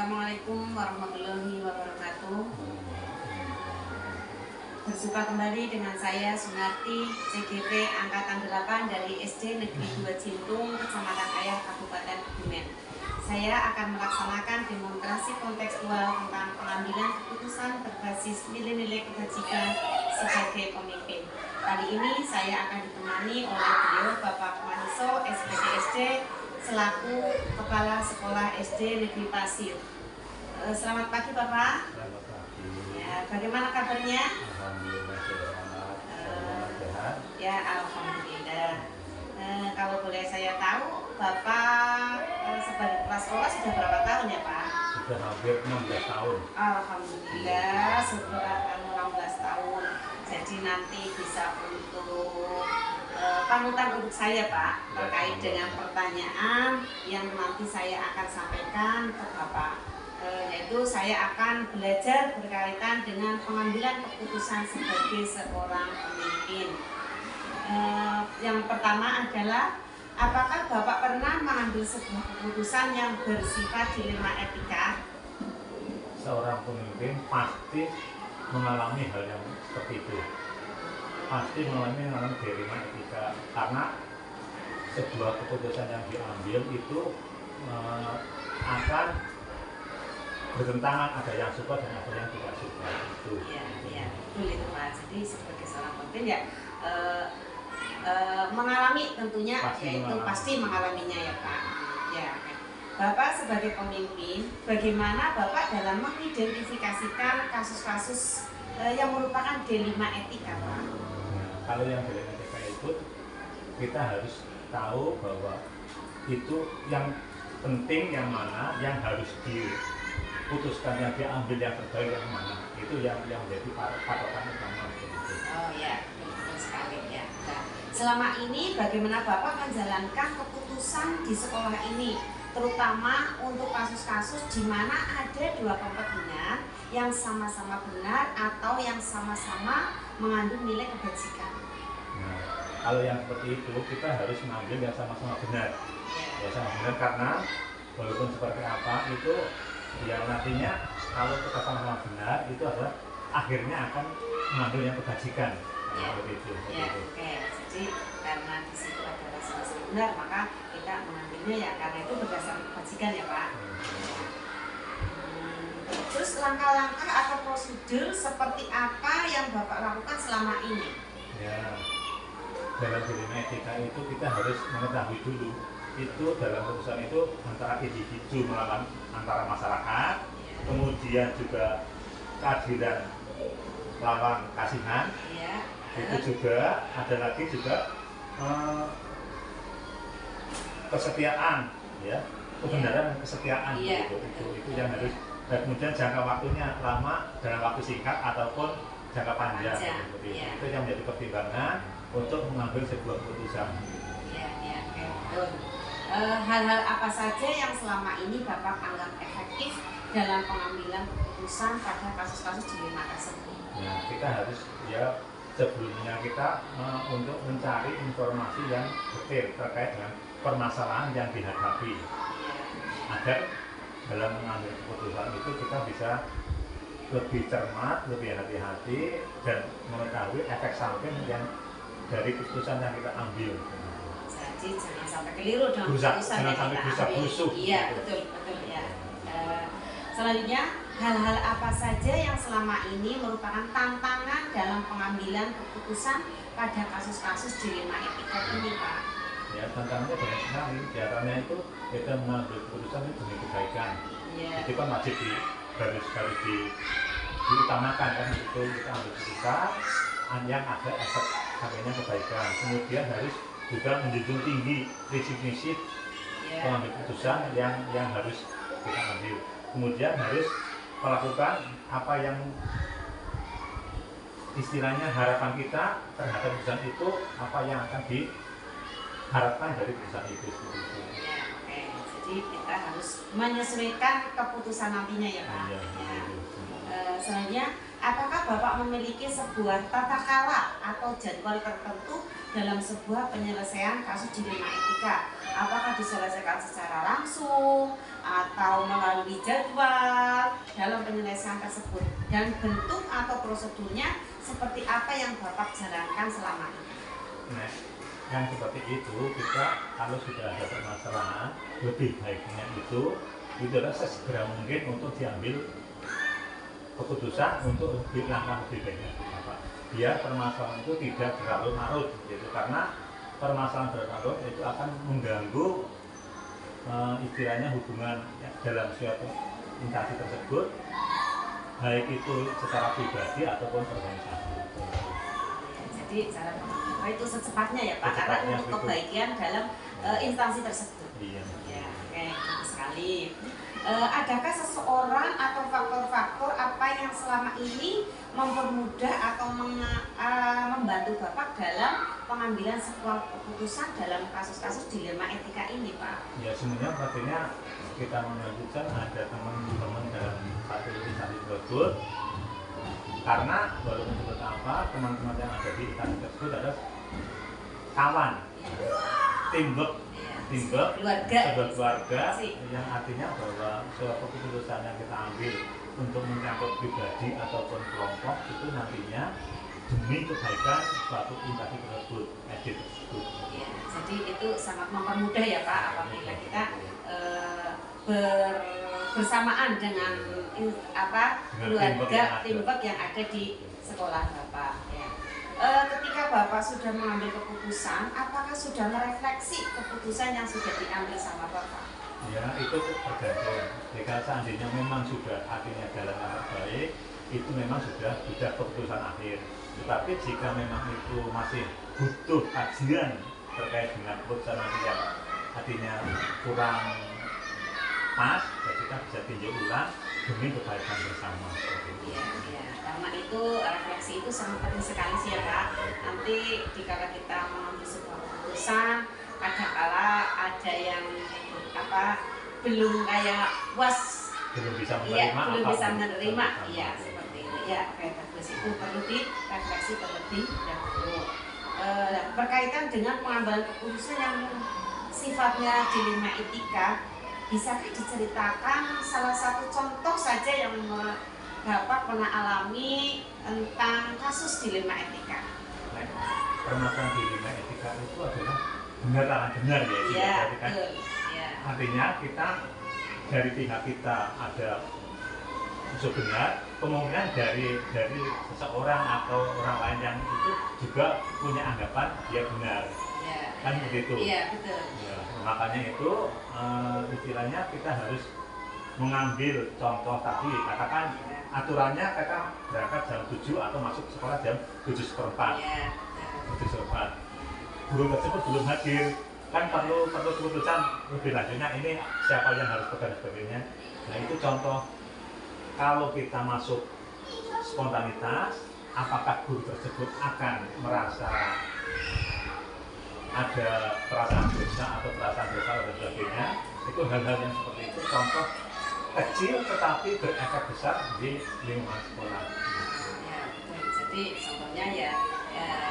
Assalamualaikum warahmatullahi wabarakatuh. Berjumpa kembali dengan saya Sunarti, CGP Angkatan 8 dari SD Negeri 2 Jintung, Kecamatan Ayah, Kabupaten Kebumen. Saya akan melaksanakan demonstrasi kontekstual tentang pengambilan keputusan berbasis nilai-nilai kebajikan sebagai pemimpin. Kali ini saya akan ditemani oleh beliau Bapak Maniso, SPDSD, selaku Kepala Sekolah SD Negeri Pasir. Selamat pagi Bapak. Selamat pagi. Ya, bagaimana kabarnya? Alhamdulillah sehat. Ya, alhamdulillah. Kalau boleh saya tahu, Bapak sebagai kepala sekolah sudah berapa tahun ya Pak? Sudah hampir 16 tahun. Alhamdulillah, sudah 16 tahun. Jadi nanti bisa untuk panutan untuk saya Pak, terkait dengan pertanyaan yang nanti saya akan sampaikan ke Bapak. Yaitu saya akan belajar berkaitan dengan pengambilan keputusan sebagai seorang pemimpin. Yang pertama adalah, apakah Bapak pernah mengambil sebuah keputusan yang bersifat dilema etika? Seorang pemimpin pasti mengalami hal yang seperti itu. Pasti mengalami dilema etika, karena sebuah keputusan yang diambil itu akan bertentangan, ada yang suka dan ada yang tidak suka. Itu. Iya, betul itu Pak. Jadi sebagai seorang pemimpin ya mengalami tentunya, pasti mengalaminya ya Pak. Ya, Bapak sebagai pemimpin, bagaimana Bapak dalam mengidentifikasikan kasus-kasus yang merupakan dilema etika Pak? Nah, kalau yang dilema etika itu kita harus tahu bahwa itu yang penting yang mana, yang harus diputuskan, yang diambil yang terbaik yang mana, itu yang menjadi patokan utama. Oh ya, betul sekali ya. Nah, selama ini bagaimana Bapak menjalankan keputusan di sekolah ini, terutama untuk kasus-kasus di mana ada dua kepentingan yang sama-sama benar atau yang sama-sama mengandung nilai kebajikan? Nah, kalau yang seperti itu kita harus mengambil yang sama-sama benar. Ya, sama benar, karena walaupun seperti apa itu ya nantinya kalau kita sama-sama benar itu adalah akhirnya akan mengambil yang kebajikan. Seperti itu. Oke. Jadi karena di situ ada rasa benar, maka kita mengambilnya ya karena itu berdasarkan kebajikan ya Pak. Terus langkah-langkah atau prosedur seperti apa yang Bapak lakukan selama ini? Ya, dalam dilema etika itu kita harus mengetahui dulu itu dalam keputusan itu antara individu melawan antara masyarakat, kemudian juga keadilan lawan kasihan. Itu juga ada lagi juga kesetiaan, ya, kebenaran dan kesetiaan. Itu yang harus. Dan kemudian jangka waktunya lama dalam waktu singkat ataupun jangka panjang. Itu yang menjadi pertimbangan untuk mengambil sebuah keputusan. Betul. Hal-hal apa saja yang selama ini Bapak anggap efektif dalam pengambilan keputusan pada kasus-kasus dilema tersebut? Nah, kita harus sebelumnya kita untuk mencari informasi yang detail terkait dengan permasalahan yang dihadapi, agar dalam mengambil keputusan itu kita bisa lebih cermat, lebih hati-hati dan mengetahui efek samping yang dari keputusan yang kita ambil. Jadi jangan sampai keliru dalam keputusan yang kita ambil. Iya, betul ya. Selanjutnya, hal-hal apa saja yang selama ini merupakan tantangan dalam pengambilan keputusan pada kasus-kasus dilema etika ini Pak? Ya, tantangannya banyak sekali. Diantaranya itu kita mengambil keputusan itu demi kebaikan. Itu kan wajib harus diutamakan kan, itu kita ambil keputusan yang ada efek sampingnya kebaikan. Kemudian harus juga menjunjung tinggi prinsip-prinsip pengambil keputusan yang harus kita ambil. Kemudian harus melakukan apa yang istilahnya harapan kita terhadap keputusan itu, apa yang akan diharapkan dari keputusan itu. Jadi kita harus menyesuaikan keputusan nantinya ya Pak. Selanjutnya, apakah Bapak memiliki sebuah tata cara atau jadwal tertentu dalam sebuah penyelesaian kasus dilema etika? Apakah diselesaikan secara langsung atau melalui jadwal dalam penyelesaian tersebut, dan bentuk atau prosedurnya seperti apa yang Bapak jalankan selama ini? Nah, yang seperti itu kita kalau sudah ada permasalahan, lebih baiknya itu adalah sesegera mungkin untuk diambil keputusan untuk langkah lebih baiknya apa, biar permasalahan itu tidak berlarut-larut gitu, karena permasalahan berlarut itu akan mengganggu istilahnya hubungan ya, dalam suatu instansi tersebut, baik itu secara pribadi ataupun organisasi. Jadi cara itu secepatnya ya Pak, karena untuk kebaikan dalam instansi tersebut. Iya. Ya, oke, bagus sekali. Adakah seseorang atau faktor-faktor apa yang selama ini mempermudah atau membantu Bapak dalam pengambilan sebuah keputusan dalam kasus-kasus dilema etika ini, Pak? Ya, sebenarnya artinya kita menyebutkan ada teman-teman dalam satu instansi tersebut, karena walaupun seperti apa, teman-teman yang ada di instansi tersebut adalah kawan, teamwork, sebuah keluarga, yang artinya bahwa suatu keputusan yang kita ambil untuk menyangkut pribadi ataupun kelompok itu nantinya demi kebaikan suatu instansi tersebut, tersebut. Ya, jadi itu sangat mempermudah ya Pak apabila kita bersamaan dengan keluarga, teamwork yang ada di sekolah Bapak. Ya. Ketika Bapak sudah mengambil keputusan, apakah sudah merefleksi keputusan yang sudah diambil sama Bapak? Ya, itu tergantung. Jika seandainya memang sudah artinya dalam arah baik, itu memang sudah keputusan akhir. Tetapi jika memang itu masih butuh kajian terkait dengan keputusan nanti yang artinya kurang pas, ya kita bisa tinjau ulang demi kebaikan bersama. Iya, iya. Karena itu refleksi itu sangat penting sekali sih ya Pak. Nanti jika kita mengambil sebuah keputusan, kadang-kala ada yang belum kayak puas, belum bisa menerima, belum bisa menerima, iya seperti itu. Ya, kayak bagus itu perlu direfleksi terlebih dahulu. Berkaitan dengan pengambilan keputusan yang sifatnya dilema etika, bisakah diceritakan salah satu contoh saja yang Bapak pernah alami tentang kasus dilema etika? Permasalahan dilema etika itu adalah benar ya. Iya, kan? Artinya kita dari pihak kita ada unsur benar, kemungkinan dari seseorang atau orang lain yang itu juga punya anggapan dia benar. Ya. Kan begitu. Iya, betul. Ya, makanya itu istilahnya kita harus mengambil contoh tadi, katakan aturannya kita berangkat jam 7 atau masuk sekolah jam 7:15. Iya. 7:15. Guru tersebut belum hadir, kan perlu keputusan lebih lanjutnya ini siapa yang harus pegang sebagainya. Nah itu contoh kalau kita masuk spontanitas, apakah guru tersebut akan merasa ada perasaan dosa atau perasaan bersalah dan sebagainya. Itu hal-hal yang seperti itu contoh kecil tetapi berefek besar di lingkungan sekolah. Ya, betul. Jadi contohnya ya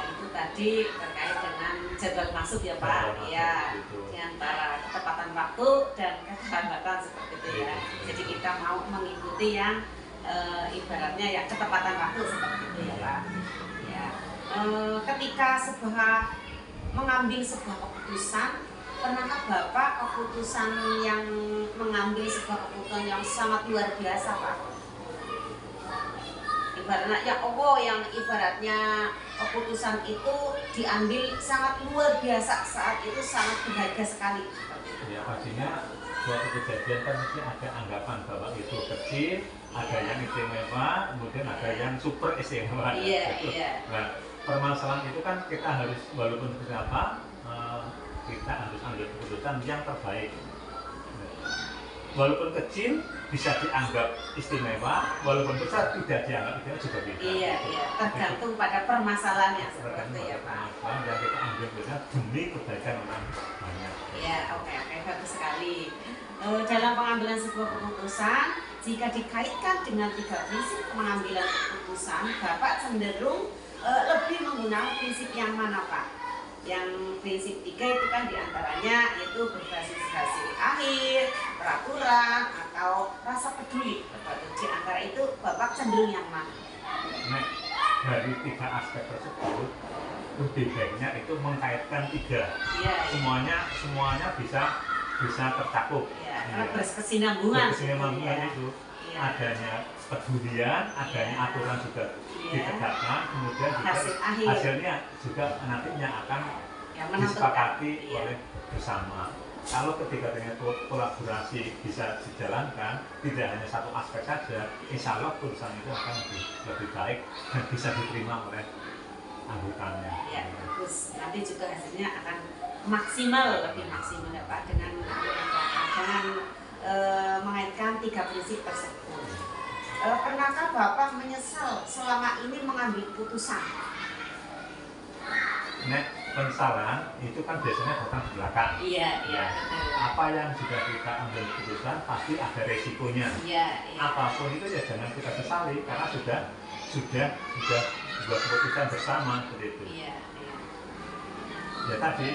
itu tadi terkait dengan jadwal masuk ya Pak, ya di antara ketepatan waktu dan keterlambatan seperti itu ya. Jadi kita mau mengikuti yang ibaratnya ya ketepatan waktu seperti itu ya Pak. Ya. Ketika mengambil sebuah keputusan, pernahkah Bapak keputusan yang mengambil sebuah keputusan yang sangat luar biasa Pak? Ibaratnya ya Allah yang ibaratnya keputusan itu diambil sangat luar biasa, saat itu sangat berharga sekali. Ya pastinya suatu kejadian kan mesti ada anggapan bahwa itu kecil, ada yang istimewa, kemudian ada yang super istimewa. Iya, iya. Nah, permasalahan itu kan kita harus walaupun seperti apa, kita harus ambil keputusan yang terbaik. Walaupun kecil bisa dianggap istimewa, walaupun besar tidak dianggap istimewa juga bisa. Iya, iya. Tergantung pada permasalahannya seperti itu ya Pak. Permasalahan yang kita ambil besar demi kebaikan orang banyak. Iya, oke, bagus sekali. Dalam pengambilan sebuah keputusan, jika dikaitkan dengan 3 prinsip pengambilan keputusan, Bapak cenderung lebih menggunakan prinsip yang mana Pak? Yang prinsip 3 itu kan diantaranya yaitu berbasis hasil akhir, peraturan, atau rasa peduli. Di antara itu Bapak cenderung yang mana? Nah, dari 3 aspek tersebut lebih baiknya itu mengkaitkan 3. Iya, Semuanya bisa tercakup. iya, karena berkesinambungan. Berkesinambungan Iya. itu Iya. adanya pedulian, adanya Iya. aturan juga Iya. ditegakkan, kemudian juga Hasil akhir. hasilnya juga nantinya akan Yang menentukan. disepakati Iya. oleh bersama. Kalau ketika dengan kolaborasi bisa dijalankan, tidak hanya satu aspek saja, insya Allah perusahaan itu akan lebih baik dan bisa diterima oleh anggotanya. Ya, bagus. Nanti juga hasilnya akan maksimal, lebih maksimal ya Pak, dengan mengaitkan 3 prinsip tersebut. Pernahkah Bapak menyesal selama ini mengambil keputusan? Nek penyesalan itu kan biasanya datang di belakang. Iya, Ya, apa yang sudah kita ambil keputusan pasti ada resikonya. Iya, Apapun itu ya jangan kita sesali karena sudah buat keputusan bersama seperti itu. Iya, iya. Ya tadi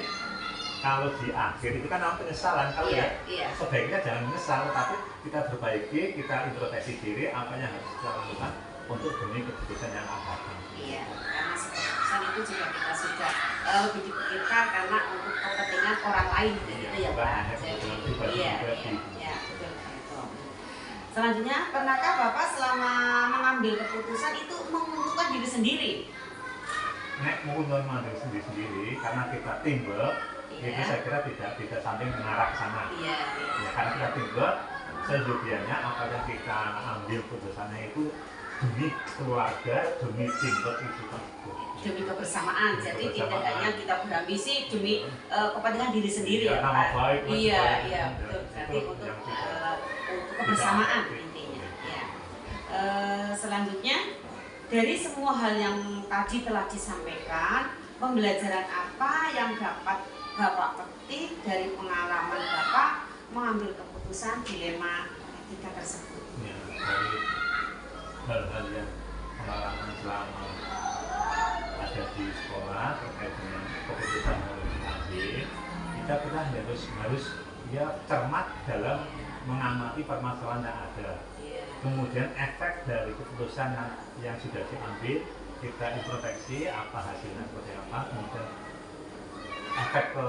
kalau di akhir itu kan namanya penyesalan. Kalau Iya, ya iya. sebaiknya jangan menyesal, tapi kita perbaiki, kita introspeksi diri apa yang harus kita lakukan untuk demi keputusan yang akan datang. Iya, karena keputusan itu juga kita sudah lebih dipikirkan karena untuk kepentingan orang lain gitu ya bukan Pak. hanya kepentingan pribadi Iya, pribadi. iya, betul itu. Selanjutnya, pernahkah Bapak selama mengambil keputusan itu menguntungkan diri sendiri? Nek menguntungkan diri sendiri karena kita teamwork, Iya. itu saya kira tidak sampai mengarah ke sana. Iya, iya. Ya, karena kita teamwork, seyogianya apa yang kita ambil keputusannya itu demi keluarga, demi teamwork itu tersebut. Demi kebersamaan, Demi jadi tidak kebersamaan. hanya kita berambisi demi kepentingan diri sendiri Iya, ya nama Pak. baik, Iya, baik, iya, baik. betul. Berarti Itu untuk yang tidak- kebersamaan tidak- intinya. Ya. Selanjutnya, dari semua hal yang tadi telah disampaikan, pembelajaran apa yang dapat Bapak petik dari pengalaman Bapak mengambil keputusan dilema etika tersebut? Ya, dari hal-hal yang pengalaman selama ada di sekolah terkait dengan keputusan yang harus diambil, kita harus ya cermat dalam mengamati permasalahan yang ada. Kemudian efek dari keputusan yang sudah diambil kita introspeksi apa hasilnya seperti apa, kemudian efek ke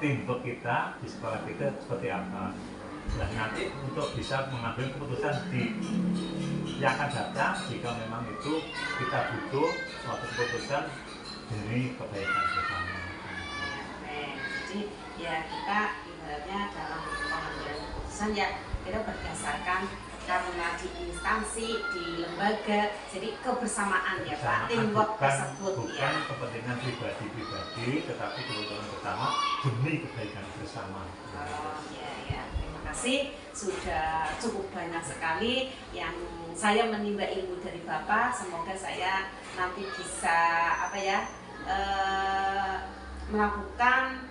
teamwork kita di sekolah kita seperti apa. Nah nanti untuk bisa mengambil keputusan yang akan datang jika memang itu kita butuh suatu keputusan demi kebaikan bersama. Jadi ya kita ibaratnya dalam pengambilan keputusan ya kita berdasarkan karena di instansi, di lembaga, jadi kebersamaan ya Pak, teamwork tersebut bukan ya. kepentingan pribadi, tetapi kebutuhan bersama demi kebaikan bersama. Oh ya, terima kasih sudah cukup banyak sekali yang saya menimba ilmu dari Bapak. Semoga saya nanti bisa melakukan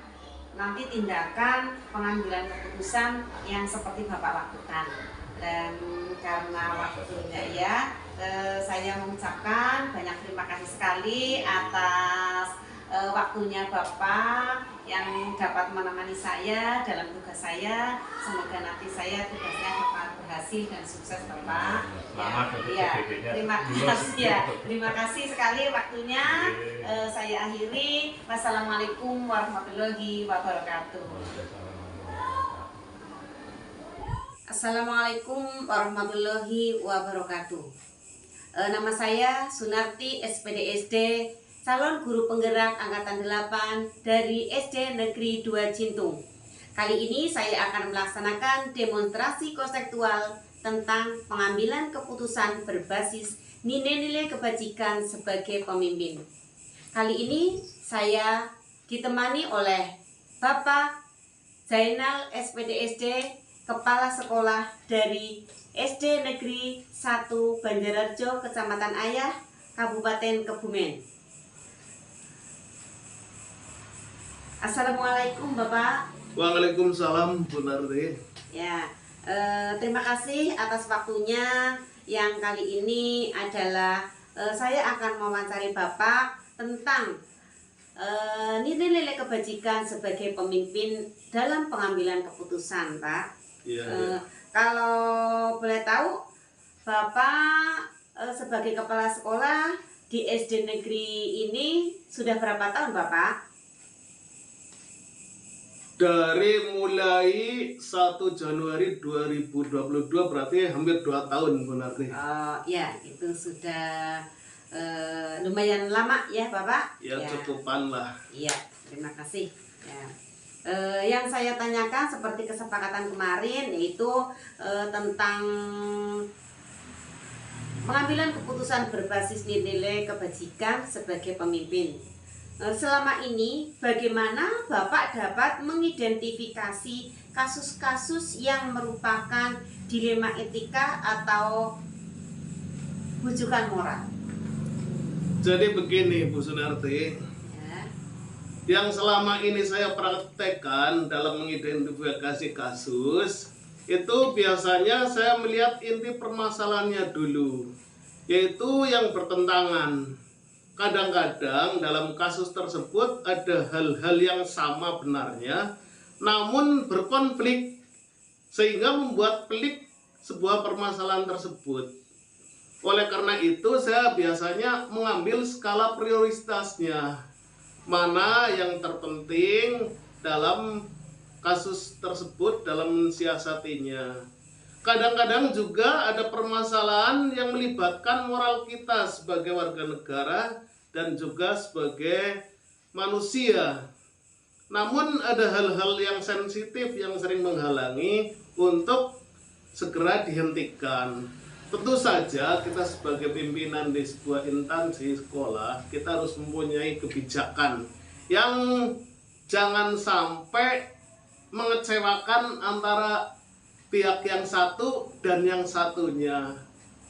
nanti tindakan pengambilan keputusan yang seperti Bapak lakukan. Dan karena waktunya ya, saya mengucapkan banyak terima kasih sekali atas waktunya Bapak yang dapat menemani saya dalam tugas saya. Semoga nanti saya tugasnya dapat berhasil dan sukses Bapak. Selamat untuk PBB-nya. Terima kasih ya. Terima kasih sekali waktunya. Saya akhiri. Wassalamualaikum warahmatullahi wabarakatuh. Assalamualaikum warahmatullahi wabarakatuh. Nama saya Sunarti SPDSD, calon guru penggerak angkatan 8 dari SD Negeri 2 Cintung. Kali ini saya akan melaksanakan demonstrasi konseptual tentang pengambilan keputusan berbasis nilai-nilai kebajikan sebagai pemimpin. Kali ini saya ditemani oleh Bapak Zainal SPDSD, Kepala Sekolah dari SD Negeri 1 Banjararjo, Kecamatan Ayah, Kabupaten Kebumen. Assalamualaikum Bapak. Waalaikumsalam Bu Nardi. Ya, terima kasih atas waktunya. Yang kali ini adalah saya akan mewawancari Bapak tentang nilai-nilai kebajikan sebagai pemimpin dalam pengambilan keputusan, Pak. Iya. Kalau boleh tahu, Bapak sebagai kepala sekolah di SD negeri ini sudah berapa tahun, Bapak? Dari mulai 1 Januari 2022 berarti hampir 2 tahun Bu Narti. Ya, itu sudah lumayan lama ya, Bapak? Ya, cukupan lah. Iya, terima kasih. Ya. Yang saya tanyakan seperti kesepakatan kemarin yaitu tentang pengambilan keputusan berbasis nilai kebajikan sebagai pemimpin. Selama ini bagaimana Bapak dapat mengidentifikasi kasus-kasus yang merupakan dilema etika atau bujukan moral? Jadi begini Bu Sunarti, yang selama ini saya praktekkan dalam mengidentifikasi kasus, itu biasanya saya melihat inti permasalahannya dulu, yaitu yang bertentangan. Kadang-kadang dalam kasus tersebut ada hal-hal yang sama benarnya, namun berkonflik, sehingga membuat pelik sebuah permasalahan tersebut. Oleh karena itu saya biasanya mengambil skala prioritasnya, mana yang terpenting dalam kasus tersebut dalam mensiasatinya. Kadang-kadang juga ada permasalahan yang melibatkan moral kita sebagai warga negara dan juga sebagai manusia. Namun ada hal-hal yang sensitif yang sering menghalangi untuk segera dihentikan. Tentu saja kita sebagai pimpinan di sebuah instansi sekolah, kita harus mempunyai kebijakan yang jangan sampai mengecewakan antara pihak yang satu dan yang satunya.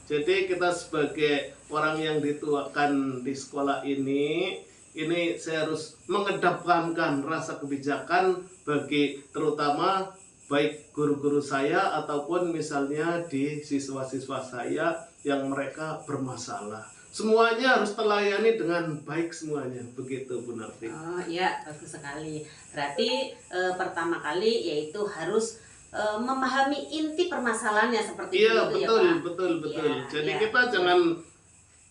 Jadi kita sebagai orang yang dituakan di sekolah ini saya harus mengedepankan rasa kebijakan bagi terutama baik guru-guru saya ataupun misalnya di siswa-siswa saya yang mereka bermasalah. Semuanya harus terlayani dengan baik semuanya, begitu Bu Narti. Oh iya, bagus sekali. Berarti pertama kali yaitu harus memahami inti permasalahannya seperti itu betul, ya Pak? Betul. Ya, Jadi ya. kita jangan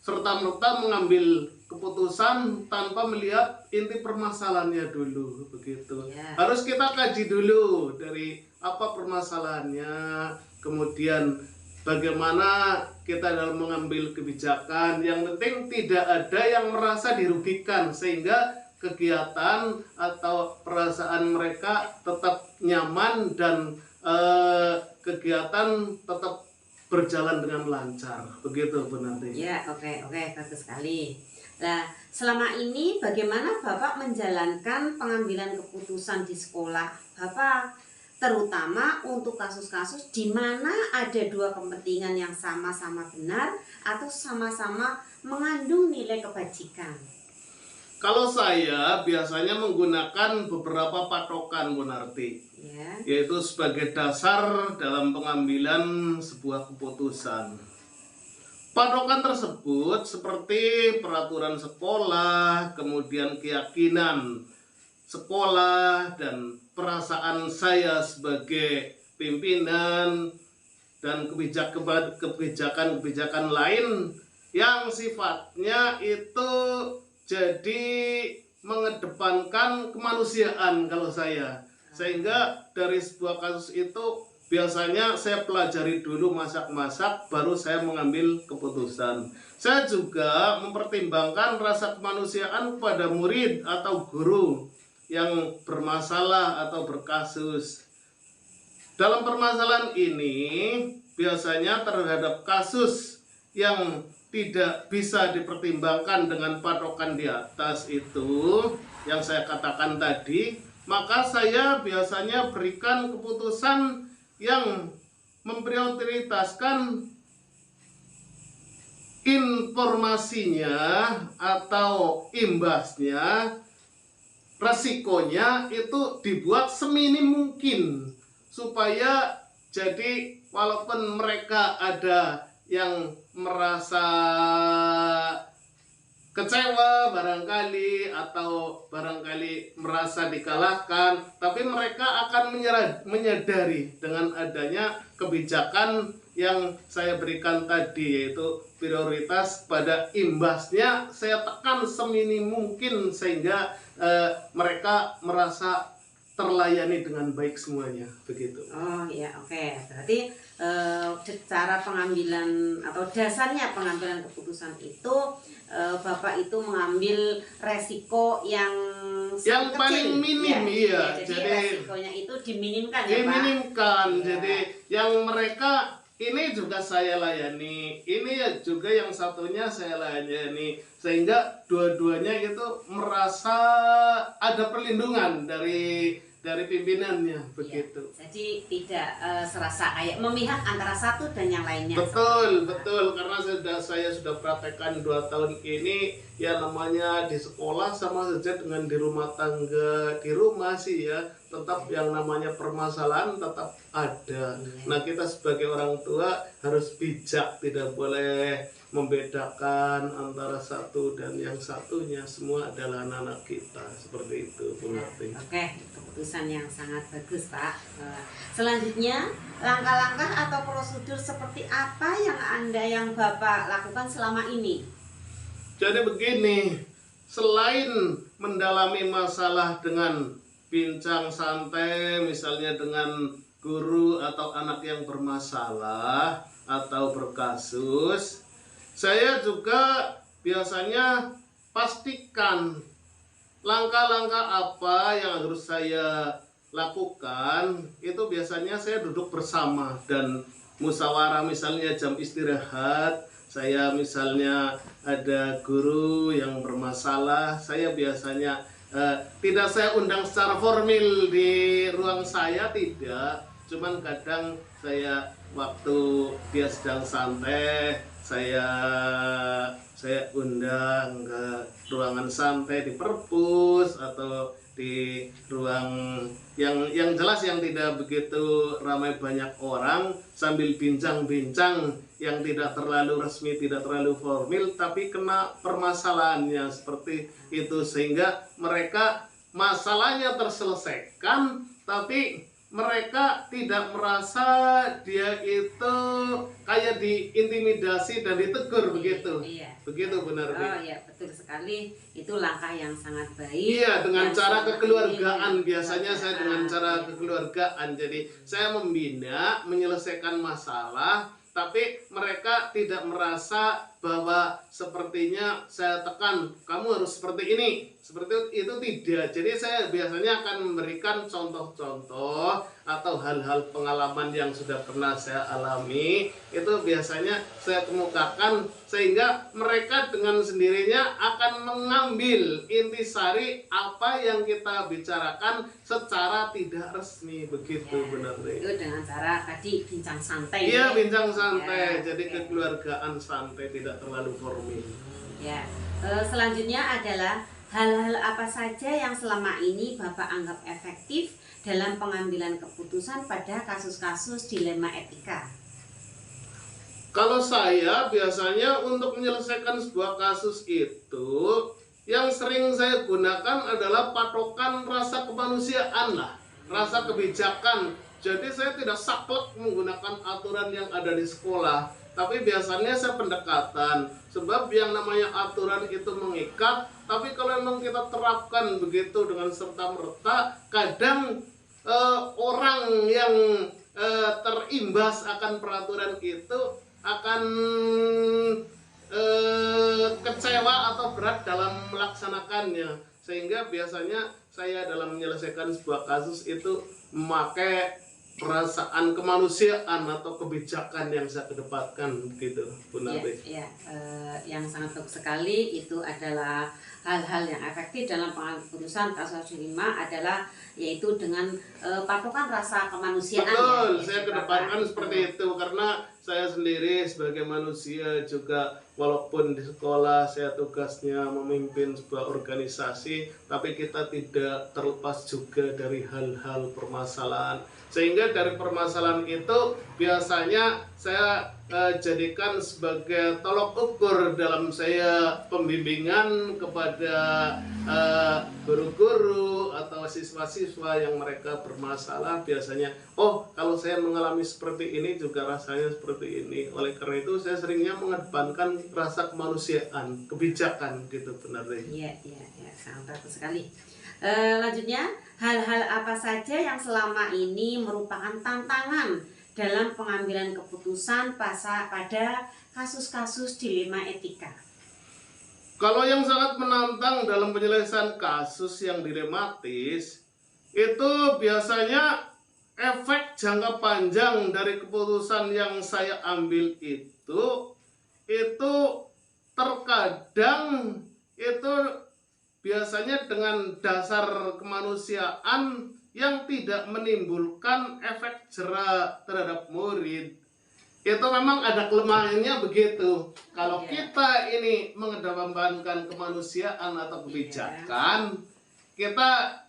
serta-merta mengambil keputusan tanpa melihat inti permasalahannya dulu, begitu. Ya. Harus kita kaji dulu dari apa permasalahannya, kemudian bagaimana kita dalam mengambil kebijakan. Yang penting tidak ada yang merasa dirugikan sehingga kegiatan atau perasaan mereka tetap nyaman dan kegiatan tetap berjalan dengan lancar, begitu Bu Nanti. Ya, oke, bagus sekali. Nah, selama ini bagaimana Bapak menjalankan pengambilan keputusan di sekolah Bapak, terutama untuk kasus-kasus di mana ada dua kepentingan yang sama-sama benar atau sama-sama mengandung nilai kebajikan? Kalau saya biasanya menggunakan beberapa patokan Bu Narti, yaitu sebagai dasar dalam pengambilan sebuah keputusan. Patokan tersebut seperti peraturan sekolah, kemudian keyakinan sekolah, dan perasaan saya sebagai pimpinan, dan kebijakan-kebijakan lain yang sifatnya itu jadi mengedepankan kemanusiaan kalau saya. Sehingga dari sebuah kasus itu biasanya saya pelajari dulu masak-masak, baru saya mengambil keputusan. Saya juga mempertimbangkan rasa kemanusiaan kepada murid atau guru yang bermasalah atau berkasus. Dalam permasalahan ini biasanya terhadap kasus yang tidak bisa dipertimbangkan dengan patokan di atas itu yang saya katakan tadi, maka saya biasanya berikan keputusan yang memprioritaskan informasinya atau imbasnya, resikonya itu dibuat seminim mungkin supaya jadi walaupun mereka ada yang merasa kecewa barangkali atau barangkali merasa dikalahkan, tapi mereka akan menyadari dengan adanya kebijakan yang saya berikan tadi, yaitu prioritas pada imbasnya saya tekan seminim mungkin sehingga mereka merasa terlayani dengan baik semuanya, begitu. Oh ya, oke. Berarti cara pengambilan atau dasarnya pengambilan keputusan itu Bapak itu mengambil resiko yang sangat paling kecil, minim, ya. iya. Jadi resikonya itu diminimkan ya Pak. Diminimkan. Ya. Jadi yang mereka ini juga saya layani, ini ya juga yang satunya saya layani, sehingga dua-duanya itu merasa ada perlindungan dari pimpinannya, begitu. Ya, jadi tidak serasa kayak memihak antara satu dan yang lainnya. Betul, karena saya sudah praktekkan 2 tahun ini, ya namanya di sekolah sama saja dengan di rumah tangga. Di rumah sih ya, tetap yang namanya permasalahan tetap ada. Nah, kita sebagai orang tua harus bijak, tidak boleh membedakan antara satu dan yang satunya. Semua adalah anak-anak kita, seperti itu, Bu Narti. Oke, keputusan yang sangat bagus Pak. Selanjutnya, langkah-langkah atau prosedur seperti apa yang Bapak lakukan selama ini? Jadi begini, selain mendalami masalah dengan bincang santai, misalnya dengan guru atau anak yang bermasalah atau berkasus, saya juga biasanya pastikan langkah-langkah apa yang harus saya lakukan. Itu biasanya saya duduk bersama dan musyawarah, misalnya jam istirahat. Saya misalnya ada guru yang bermasalah, saya biasanya tidak saya undang secara formal di ruang saya, tidak. Cuman kadang saya waktu dia sedang santai, saya undang ke ruangan santai di perpus atau di ruang yang jelas yang tidak begitu ramai banyak orang, sambil bincang-bincang yang tidak terlalu resmi, tidak terlalu formal, tapi kena permasalahannya seperti itu, sehingga mereka masalahnya terselesaikan, tapi mereka tidak merasa dia itu kayak diintimidasi dan ditegur, begitu. Iya. Begitu benar. Oh ya, betul sekali. Itu langkah yang sangat baik. Iya, dengan cara kekeluargaan. ini, Biasanya saya dengan cara kekeluargaan. Jadi saya membina, menyelesaikan masalah, tapi mereka tidak merasa bahwa sepertinya saya tekan, kamu harus seperti ini, seperti itu, tidak. Jadi saya biasanya akan memberikan contoh-contoh atau hal-hal pengalaman yang sudah pernah saya alami. Itu biasanya saya kemukakan sehingga mereka dengan sendirinya akan mengambil intisari apa yang kita bicarakan secara tidak resmi, begitu. Benar. Itu dengan cara tadi bincang santai. Iya, bincang santai. Ya, jadi kekeluargaan santai, tidak terlalu formal. Ya. Selanjutnya adalah hal-hal apa saja yang selama ini Bapak anggap efektif dalam pengambilan keputusan pada kasus-kasus dilema etika? Kalau saya biasanya untuk menyelesaikan sebuah kasus itu, yang sering saya gunakan adalah patokan rasa kemanusiaan lah, rasa kebijakan. Jadi saya tidak saklek menggunakan aturan yang ada di sekolah, tapi biasanya saya pendekatan. Sebab yang namanya aturan itu mengikat, tapi kalau memang kita terapkan begitu dengan serta-merta, kadang orang yang terimbas akan peraturan itu akan kecewa atau berat dalam melaksanakannya, sehingga biasanya saya dalam menyelesaikan sebuah kasus itu memakai perasaan kemanusiaan atau kebijakan yang saya kedepankan, gitu, Bu Nabi. Ya, yang sangat bagus sekali. Itu adalah hal-hal yang efektif dalam pengambilan keputusan kasus dilema adalah yaitu dengan patokan rasa kemanusiaan. Betul, ya, saya kedepankan seperti itu karena saya sendiri sebagai manusia juga, walaupun di sekolah saya tugasnya memimpin sebuah organisasi, tapi kita tidak terlepas juga dari hal-hal permasalahan. Sehingga dari permasalahan itu biasanya saya jadikan sebagai tolok ukur dalam saya pembimbingan kepada guru-guru atau siswa-siswa yang mereka bermasalah. Biasanya, oh kalau saya mengalami seperti ini juga rasanya seperti ini. Oleh karena itu saya seringnya mengedepankan rasa kemanusiaan, kebijakan gitu, benar deh. Iya, sangat bagus sekali. Lanjutnya, hal-hal apa saja yang selama ini merupakan tantangan dalam pengambilan keputusan pada kasus-kasus dilema etika? Kalau yang sangat menantang dalam penyelesaian kasus yang dilematis, itu biasanya efek jangka panjang dari keputusan yang saya ambil itu terkadang itu biasanya dengan dasar kemanusiaan yang tidak menimbulkan efek jera terhadap murid. Itu memang ada kelemahannya begitu. Kalau kita ini mengedepankan kemanusiaan atau kebijakan, kita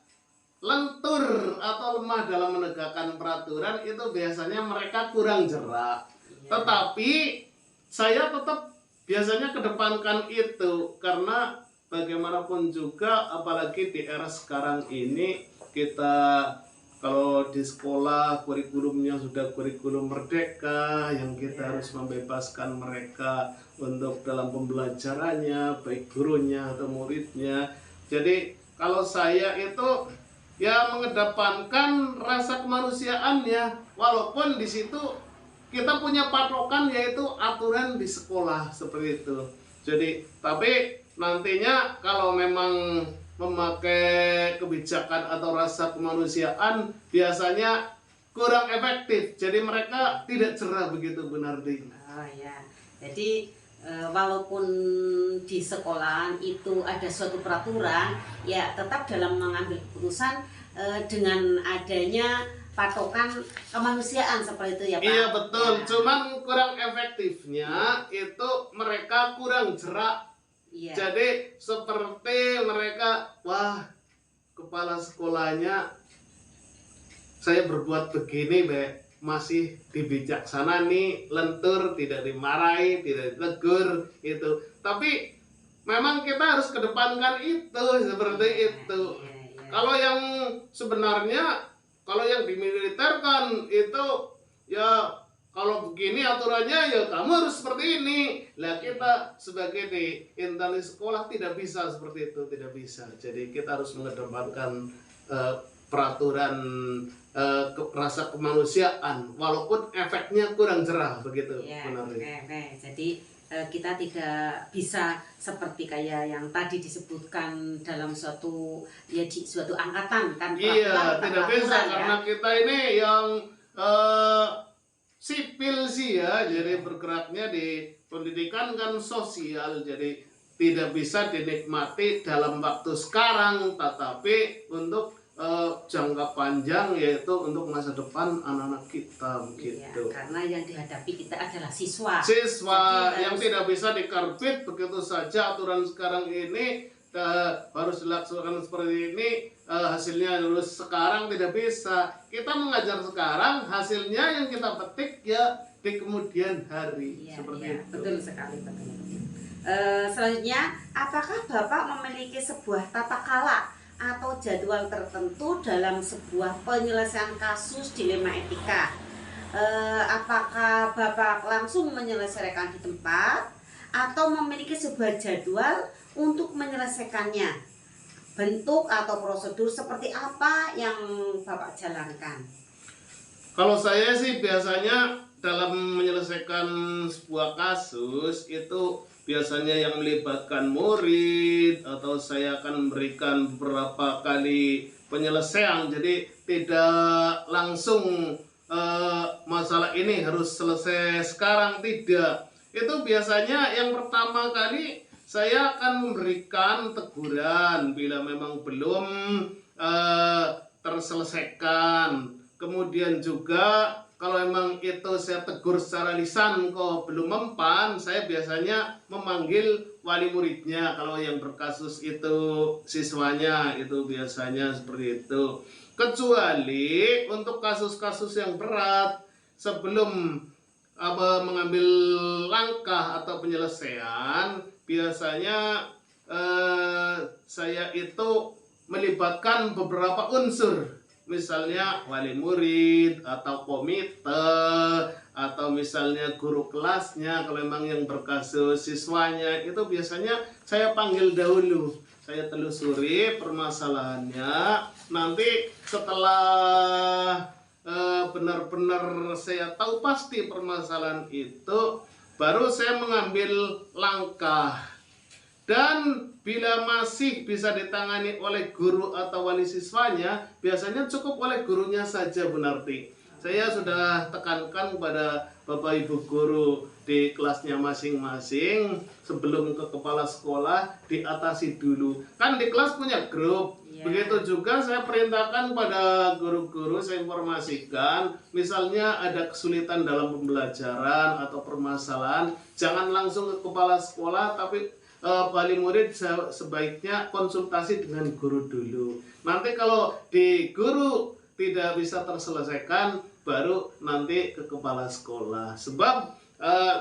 lentur atau lemah dalam menegakkan peraturan, itu biasanya mereka kurang jera. Tetapi saya tetap biasanya kedepankan itu, karena bagaimanapun juga apalagi di era sekarang ini, kita kalau di sekolah kurikulumnya sudah kurikulum merdeka yang kita harus membebaskan mereka untuk dalam pembelajarannya, baik gurunya atau muridnya. Jadi kalau saya itu ya mengedepankan rasa kemanusiaannya, walaupun di situ kita punya patokan yaitu aturan di sekolah seperti itu. Jadi tapi nantinya kalau memang memakai kebijakan atau rasa kemanusiaan biasanya kurang efektif, jadi mereka tidak cerah begitu, benar deh. Oh ya, jadi walaupun di sekolahan itu ada suatu peraturan, ya tetap dalam mengambil keputusan dengan adanya patokan kemanusiaan seperti itu ya Pak. Iya betul, Ya. cuman kurang efektifnya itu mereka kurang jerak. Iya. Jadi seperti mereka, wah kepala sekolahnya saya berbuat begini masih dibijaksana nih, lentur, tidak dimarahi, tidak ditegur itu. Tapi memang kita harus kedepankan itu seperti itu. Kalau yang sebenarnya, kalau yang dimiliterkan itu ya kalau begini aturannya ya kamu harus seperti ini. Lah kita sebagai di instansi sekolah tidak bisa seperti itu, tidak bisa. Jadi kita harus mengedepankan peraturan rasa kemanusiaan walaupun efeknya kurang jerah begitu. Ya, benar. Jadi kita tidak bisa seperti kayak yang tadi disebutkan dalam suatu angkatan kan. Iya, tidak bisa ya. karena kita ini yang sipil sih ya, jadi bergeraknya di pendidikan kan sosial, jadi tidak bisa dinikmati dalam waktu sekarang, tetapi untuk jangka panjang, yaitu untuk masa depan anak-anak kita begitu. Ya, karena yang dihadapi kita adalah siswa. Siswa yang tidak bisa dikarbit begitu saja aturan sekarang ini harus dilaksanakan seperti ini, hasilnya lulus sekarang tidak bisa. Kita mengajar sekarang, hasilnya yang kita petik ya di kemudian hari. Seperti itu. Betul sekali, betul. Selanjutnya, apakah Bapak memiliki sebuah tata kala atau jadwal tertentu dalam sebuah penyelesaian kasus dilema etika? Apakah Bapak langsung menyelesaikan di tempat atau memiliki sebuah jadwal untuk menyelesaikannya? Bentuk atau prosedur seperti apa yang Bapak jalankan? Kalau saya sih biasanya dalam menyelesaikan sebuah kasus itu biasanya yang melibatkan murid, atau saya akan memberikan beberapa kali penyelesaian, jadi tidak langsung masalah ini harus selesai sekarang, tidak. Itu biasanya yang pertama kali saya akan memberikan teguran bila memang belum terselesaikan. Kemudian juga kalau memang itu saya tegur secara lisan kok belum mempan, saya biasanya memanggil wali muridnya. Kalau yang berkasus itu siswanya, itu biasanya seperti itu. Kecuali untuk kasus-kasus yang berat, sebelum mengambil langkah atau penyelesaian, biasanya saya itu melibatkan beberapa unsur, misalnya wali murid atau komite atau misalnya guru kelasnya. Kalau memang yang berkasus siswanya itu biasanya saya panggil dahulu, saya telusuri permasalahannya. Nanti setelah benar-benar saya tahu pasti permasalahan itu, baru saya mengambil langkah. Dan bila masih bisa ditangani oleh guru atau wali siswanya, biasanya cukup oleh gurunya saja, Bu Narti. Saya sudah tekankan kepada Bapak Ibu guru di kelasnya masing-masing, sebelum ke kepala sekolah diatasi dulu. Kan di kelas punya grup. Begitu juga saya perintahkan pada guru-guru, saya informasikan, misalnya ada kesulitan dalam pembelajaran atau permasalahan, jangan langsung ke kepala sekolah, tapi wali murid sebaiknya konsultasi dengan guru dulu. Nanti kalau di guru tidak bisa terselesaikan, baru nanti ke kepala sekolah. Sebab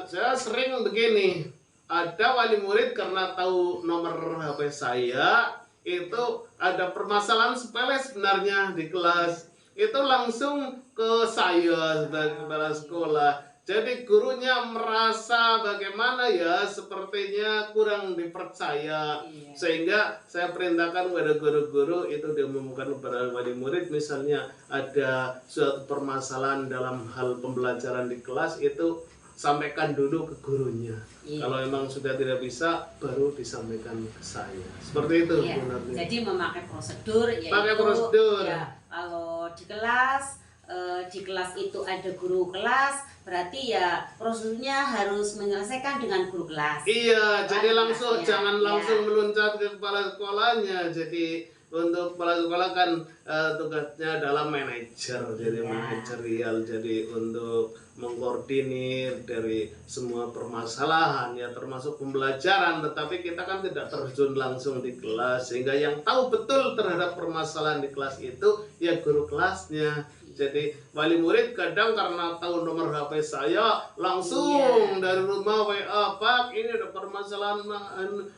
saya sering begini, ada wali murid karena tahu nomor HP saya, itu ada permasalahan sepele sebenarnya di kelas, itu langsung ke saya sebagai kepala sekolah. Jadi gurunya merasa bagaimana ya, sepertinya kurang dipercaya. Sehingga saya perintahkan kepada guru-guru itu diumumkan kepada wali murid, misalnya ada suatu permasalahan dalam hal pembelajaran di kelas, itu sampaikan dulu ke gurunya. Kalau memang sudah tidak bisa, baru disampaikan ke saya. Seperti itu. Jadi memakai prosedur, pakai prosedur. Ya, kalau di kelas itu ada guru kelas, berarti ya prosedurnya harus menyelesaikan dengan guru kelas. Iya, jadi langsung jangan langsung meluncat ke kepala sekolahnya. Jadi untuk kepala sekolah kan tugasnya adalah manajer, jadi manajerial, jadi untuk mengkoordinir dari semua permasalahan ya, termasuk pembelajaran. Tetapi kita kan tidak terjun langsung di kelas, sehingga yang tahu betul terhadap permasalahan di kelas itu ya guru kelasnya. Jadi wali murid kadang karena tahu nomor HP saya, langsung dari rumah WA, Pak, ini ada permasalahan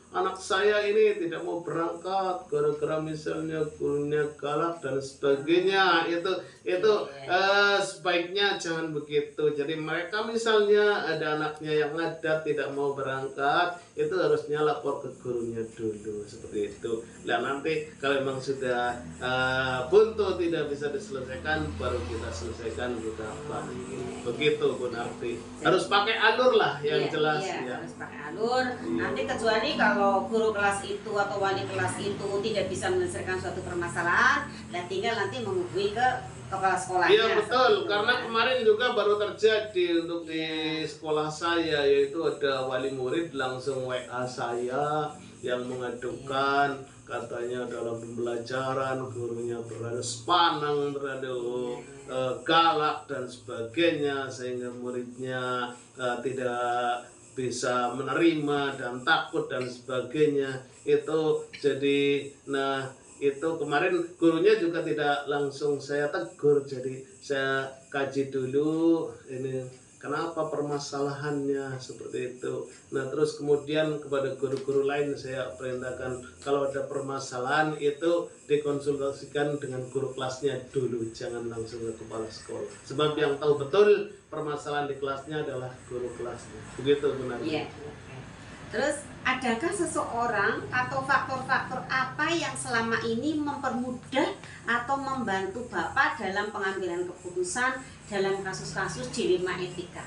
anak saya ini tidak mau berangkat gara-gara misalnya gurunya galak dan sebagainya. Itu sebaiknya jangan begitu. Jadi mereka misalnya ada anaknya yang ngadat tidak mau berangkat, itu harusnya lapor ke gurunya dulu, seperti itu. Dan nanti kalau memang sudah buntu tidak bisa diselesaikan, baru kita selesaikan, kita balik. Begitu Bu Narti. Harus pakai alur lah yang jelas ya. Harus pakai alur. Nanti kecuali kalau guru kelas itu atau wali kelas itu tidak bisa menyelesaikan suatu permasalahan, dan tinggal nanti menghubungi ke kepala sekolahnya. Iya betul, karena kemarin juga baru terjadi untuk di sekolah saya, yaitu ada wali murid langsung WA saya yang mengadukan katanya dalam pembelajaran gurunya berada sepanang, berada galak dan sebagainya, sehingga muridnya tidak bisa menerima dan takut dan sebagainya. Itu jadi itu kemarin gurunya juga tidak langsung saya tegur, jadi saya kaji dulu ini kenapa permasalahannya seperti itu. Nah terus kemudian kepada guru-guru lain saya perintahkan kalau ada permasalahan itu dikonsultasikan dengan guru kelasnya dulu, jangan langsung ke kepala sekolah. Sebab yang tahu betul permasalahan di kelasnya adalah guru kelasnya. Begitu benar. Iya. Terus adakah seseorang atau faktor-faktor apa yang selama ini mempermudah atau membantu Bapak dalam pengambilan keputusan dalam kasus-kasus dilema etika?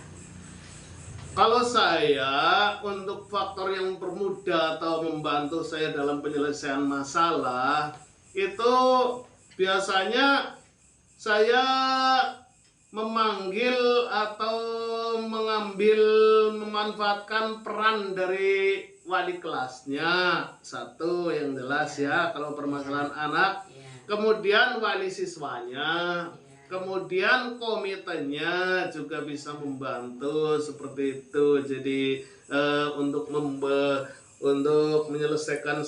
Kalau saya, untuk faktor yang mempermudah atau membantu saya dalam penyelesaian masalah, itu biasanya saya memanggil atau memanfaatkan peran dari wali kelasnya. Satu yang jelas ya, kalau permasalahan anak, kemudian wali siswanya, kemudian komitenya juga bisa membantu seperti itu. Jadi untuk menyelesaikan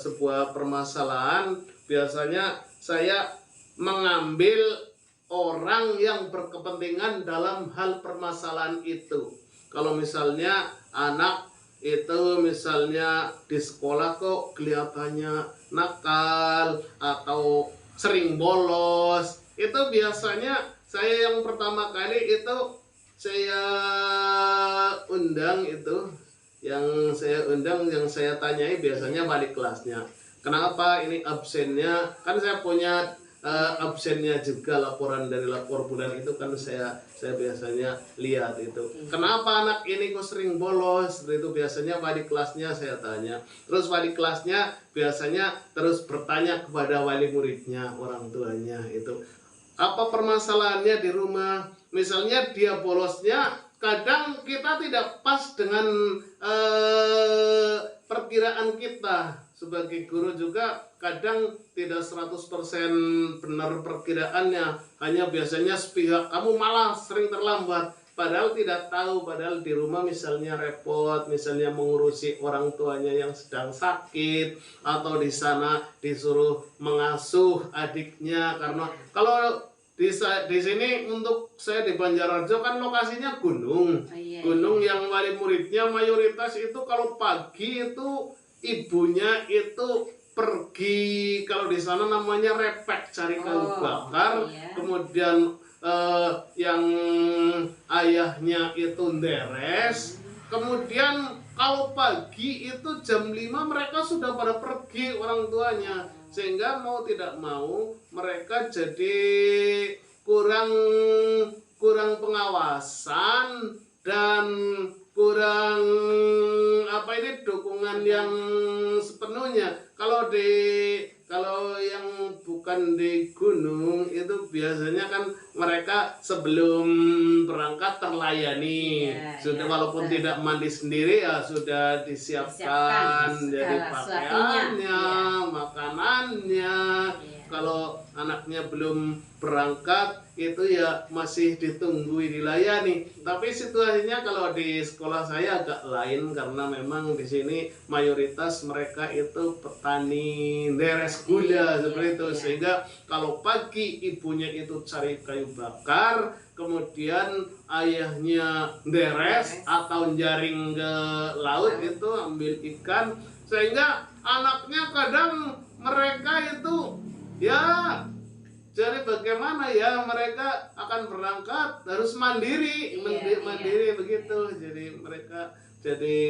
sebuah permasalahan, biasanya saya mengambil orang yang berkepentingan dalam hal permasalahan itu. Kalau misalnya anak itu misalnya di sekolah kok kelihatannya nakal atau sering bolos, itu biasanya saya yang pertama kali itu saya undang itu, yang saya tanyai biasanya wali kelasnya. Kenapa ini absennya? Kan saya punya absennya juga, laporan dari lapor bulan itu kan saya biasanya lihat itu. Kenapa anak ini kok sering bolos? Itu biasanya wali kelasnya saya tanya. Terus wali kelasnya biasanya terus bertanya kepada wali muridnya, orang tuanya itu. Apa permasalahannya di rumah? Misalnya dia bolosnya, kadang kita tidak pas dengan perkiraan kita. Sebagai guru juga kadang tidak 100% benar perkiraannya. Hanya biasanya sepihak, kamu malah sering terlambat. Padahal tidak tahu, padahal di rumah misalnya repot, misalnya mengurusi orang tuanya yang sedang sakit, atau di sana disuruh mengasuh adiknya. Karena kalau di sini untuk saya di Banjararjo kan lokasinya gunung. Gunung yang wali muridnya mayoritas itu kalau pagi itu ibunya itu pergi, kalau di sana namanya repek, cari kayu bakar. Kemudian yang ayahnya itu nderes. Kemudian kalau pagi itu jam 5 mereka sudah pada pergi orang tuanya, sehingga mau tidak mau mereka jadi kurang pengawasan dan kurang dukungan yang sepenuhnya. Kalau yang bukan di gunung itu biasanya kan mereka sebelum berangkat terlayani, sudah walaupun tidak mandi sendiri ya sudah disiapkan jadi pakaiannya, makanannya. Kalau anaknya belum berangkat itu ya masih ditunggu dilayani. Tapi situasinya kalau di sekolah saya agak lain, karena memang di sini mayoritas mereka itu petani deres gula seperti itu. Sehingga kalau pagi ibunya itu cari kayu bakar, kemudian ayahnya deres atau jaring ke laut itu ambil ikan, sehingga anaknya kadang mereka itu ya jadi bagaimana ya, mereka akan berangkat harus mandiri, mandiri begitu. Jadi mereka jadi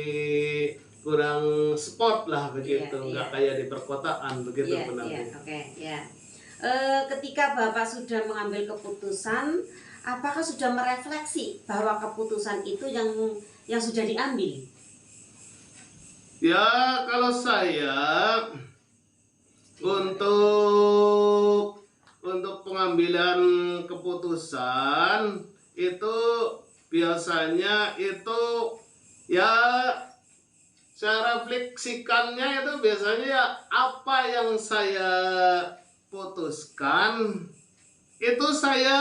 kurang sport lah begitu, nggak kayak di perkotaan begitu benar. Ketika Bapak sudah mengambil keputusan, apakah sudah merefleksi bahwa keputusan itu yang sudah diambil? Ya, kalau saya untuk pengambilan keputusan itu biasanya itu ya saya refleksikannya itu biasanya ya apa yang saya putuskan itu saya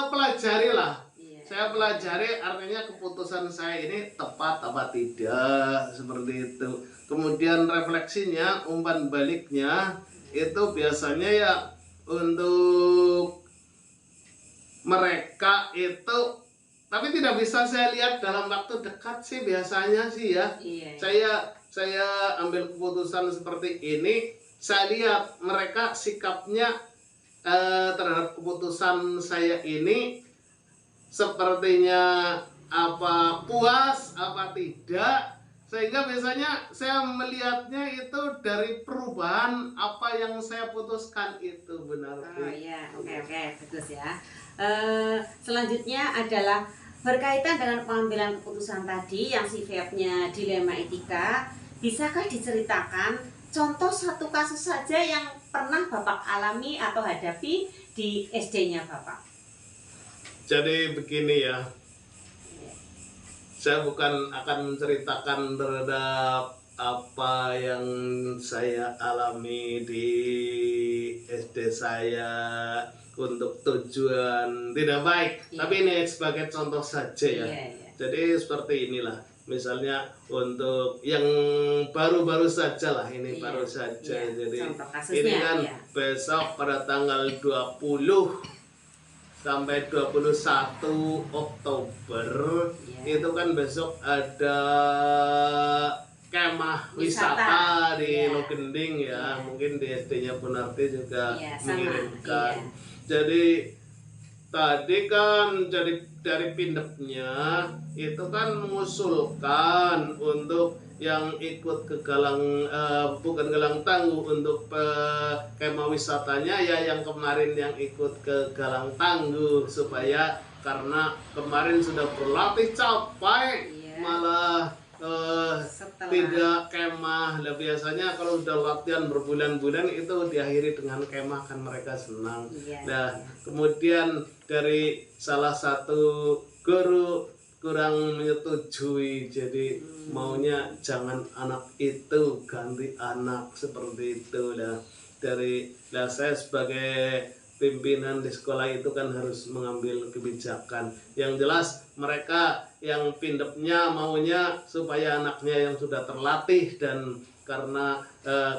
pelajari lah. Saya pelajari artinya keputusan saya ini tepat apa tidak, seperti itu. Kemudian refleksinya, umpan baliknya itu biasanya ya untuk mereka itu, tapi tidak bisa saya lihat dalam waktu dekat sih biasanya sih ya. Saya ambil keputusan seperti ini, saya lihat mereka sikapnya terhadap keputusan saya ini sepertinya apa puas apa tidak, sehingga biasanya saya melihatnya itu dari perubahan apa yang saya putuskan itu benar. Oke, bagus ya. Selanjutnya adalah berkaitan dengan pengambilan keputusan tadi yang sifatnya dilema etika. Bisakah diceritakan contoh satu kasus saja yang pernah Bapak alami atau hadapi di SD-nya Bapak? Jadi begini ya, saya bukan akan menceritakan terhadap apa yang saya alami di SD saya untuk tujuan tidak baik, tapi ini sebagai contoh saja ya. Jadi seperti inilah, misalnya untuk yang baru-baru saja lah, ini baru saja. Jadi ini kan besok pada tanggal 20 sampai 21 Oktober itu kan besok ada kemah wisata di Logending ya. Mungkin di SD-nya Bu Narti juga mengirimkan. Jadi tadi kan dari Pindepnya itu kan mengusulkan untuk yang ikut ke Galang, bukan Galang Tangguh, untuk kemah wisatanya ya yang kemarin yang ikut ke Galang Tangguh, supaya karena kemarin sudah berlatih capek malah tidak kemah. Nah, biasanya kalau udah latihan berbulan-bulan itu diakhiri dengan kemah kan mereka senang. Nah, kemudian dari salah satu guru kurang menyetujui, jadi maunya jangan anak itu ganti anak seperti itu. Nah, saya sebagai pimpinan di sekolah itu kan harus mengambil kebijakan. Yang jelas mereka yang Pindepnya maunya supaya anaknya yang sudah terlatih, dan karena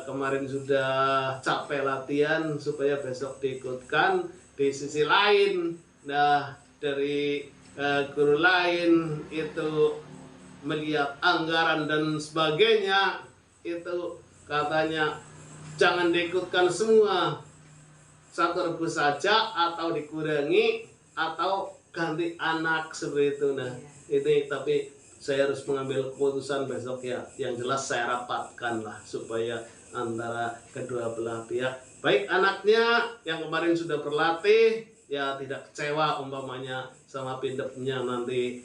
kemarin sudah capek latihan supaya besok diikutkan. Di sisi lain, nah dari guru lain itu melihat anggaran dan sebagainya, itu katanya jangan diikutkan semua, satu rebus saja atau dikurangi atau ganti anak seperti itu. Nah ini tapi saya harus mengambil keputusan besok ya. Yang jelas saya rapatkan lah supaya antara kedua belah pihak, baik anaknya yang kemarin sudah berlatih ya tidak kecewa umpamanya sama Pindepnya nanti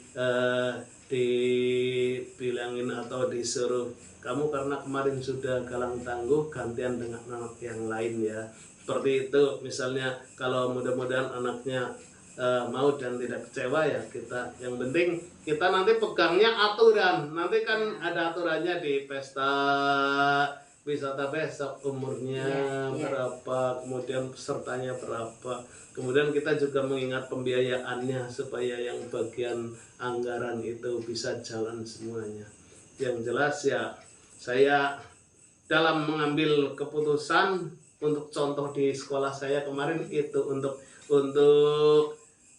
dibilangin atau disuruh, kamu karena kemarin sudah Galang Tangguh gantian dengan anak yang lain ya. Seperti itu misalnya. Kalau mudah-mudahan anaknya mau dan tidak kecewa ya kita, yang penting kita nanti pegangnya aturan. Nanti kan ada aturannya di pesta wisata besok, umurnya berapa, kemudian pesertanya berapa, kemudian kita juga mengingat pembiayaannya supaya yang bagian anggaran itu bisa jalan semuanya. Yang jelas ya saya dalam mengambil keputusan untuk contoh di sekolah saya kemarin itu untuk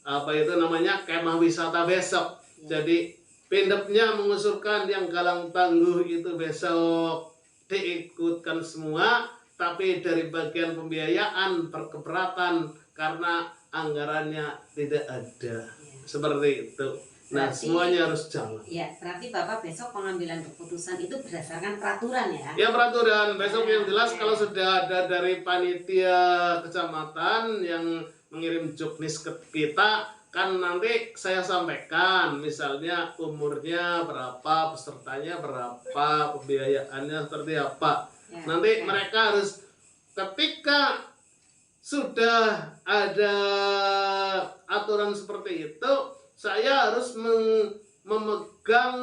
apa itu namanya kemah wisata besok. Jadi Pindepnya mengusulkan yang Galang Tangguh itu besok diikutkan semua, tapi dari bagian pembiayaan berkeberatan karena anggarannya tidak ada. Seperti itu. Nah, berarti, semuanya harus jalan. Ya, berarti Bapak besok pengambilan keputusan itu berdasarkan peraturan ya? Ya, peraturan. Besok yang jelas kalau sudah ada dari panitia kecamatan yang mengirim juknis ke kita, kan nanti saya sampaikan misalnya umurnya berapa, pesertanya berapa, pembiayaannya seperti apa. Nanti mereka harus, ketika sudah ada aturan seperti itu, saya harus memegang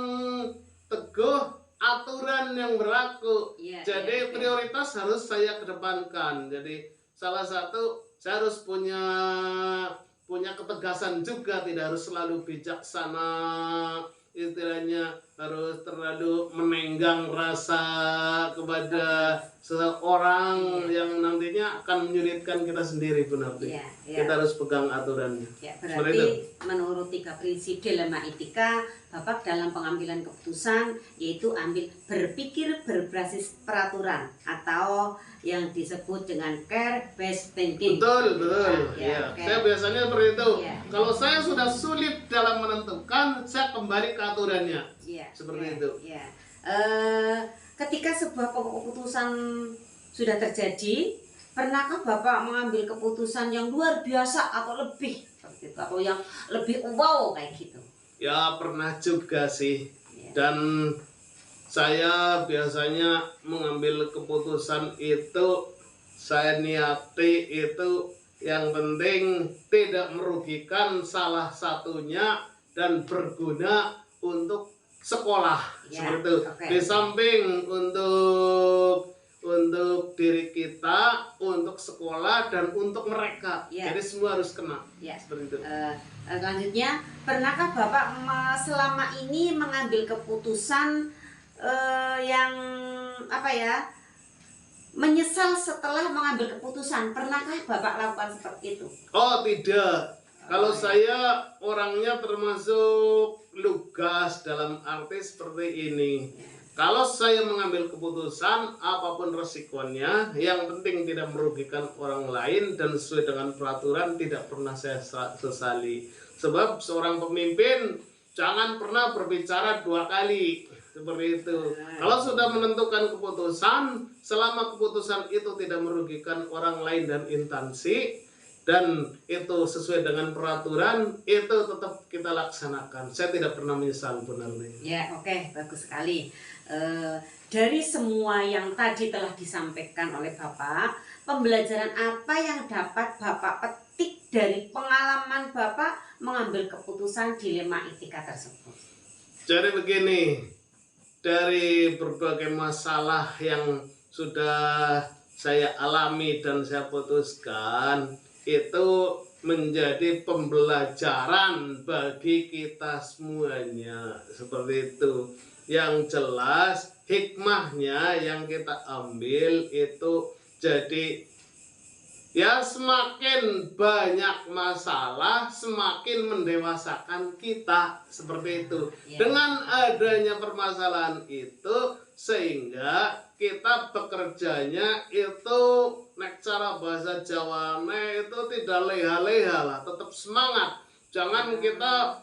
teguh aturan yang berlaku. Jadi prioritas harus saya kedepankan. Jadi salah satu saya harus punya ketegasan juga, tidak harus selalu bijaksana, istilahnya harus terlalu menenggang rasa kepada seseorang yang nantinya akan menyulitkan kita sendiri. Benar, kita harus pegang aturannya. Berarti menurut 3 prinsip dilema etika, Bapak dalam pengambilan keputusan yaitu ambil berpikir berbasis peraturan atau yang disebut dengan care based thinking. Betul. Saya biasanya seperti itu. Kalau saya sudah sulit dalam menentukan, saya kembali ke aturannya. Seperti itu. Ketika sebuah keputusan sudah terjadi, pernahkah Bapak mengambil keputusan yang luar biasa atau lebih seperti itu, atau yang lebih wow kayak gitu? Ya, pernah juga sih. Dan saya biasanya mengambil keputusan itu, saya niati itu yang penting tidak merugikan salah satunya dan berguna untuk sekolah. Seperti itu. Di samping untuk diri kita, untuk sekolah, dan untuk mereka. Jadi semua harus kena. Seperti itu. Selanjutnya, pernahkah Bapak selama ini mengambil keputusan yang menyesal setelah mengambil keputusan? Pernahkah Bapak lakukan seperti itu? Oh, tidak. Kalau saya orangnya termasuk lugas dalam arti seperti ini. Kalau saya mengambil keputusan apapun resikonya, yang penting tidak merugikan orang lain dan sesuai dengan peraturan, tidak pernah saya sesali. Sebab seorang pemimpin jangan pernah berbicara 2 kali seperti itu. Kalau sudah menentukan keputusan, selama keputusan itu tidak merugikan orang lain dan instansi, dan itu sesuai dengan peraturan, itu tetap kita laksanakan. Saya tidak pernah menyesal benar-benar. Ya, oke, bagus sekali. Dari semua yang tadi telah disampaikan oleh Bapak, pembelajaran apa yang dapat Bapak petik dari pengalaman Bapak mengambil keputusan dilema etika tersebut? Jadi begini, dari berbagai masalah yang sudah saya alami dan saya putuskan, itu menjadi pembelajaran bagi kita semuanya. Seperti itu. Yang jelas hikmahnya yang kita ambil itu jadi ya semakin banyak masalah semakin mendewasakan kita, seperti itu. Dengan adanya permasalahan itu sehingga kita bekerjanya itu nek cara bahasa Jawane itu tidak leha-leha lah, tetap semangat. Jangan kita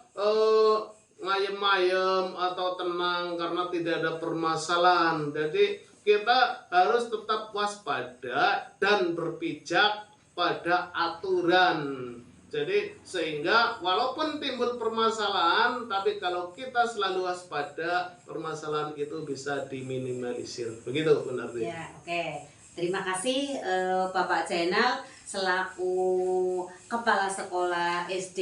ngayem-ngayem atau tenang karena tidak ada permasalahan. Jadi kita harus tetap waspada dan berpijak pada aturan. Jadi sehingga walaupun timbul permasalahan, tapi kalau kita selalu waspada, permasalahan itu bisa diminimalisir. Begitu benar. Ya, oke. Terima kasih Bapak Zainal selaku Kepala Sekolah SD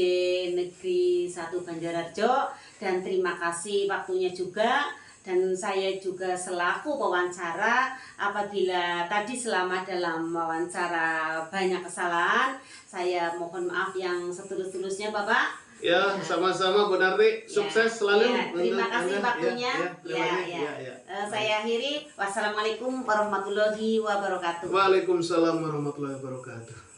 Negeri 1 Banjarharjo, dan terima kasih waktunya juga. Dan saya juga selaku pewawancara, apabila tadi selama dalam wawancara banyak kesalahan, saya mohon maaf yang setulus-tulusnya Bapak. Ya, sama-sama Bu Narti, sukses selalu. Ya, terima kasih waktunya. Saya akhiri. Wassalamualaikum warahmatullahi wabarakatuh. Waalaikumsalam warahmatullahi wabarakatuh.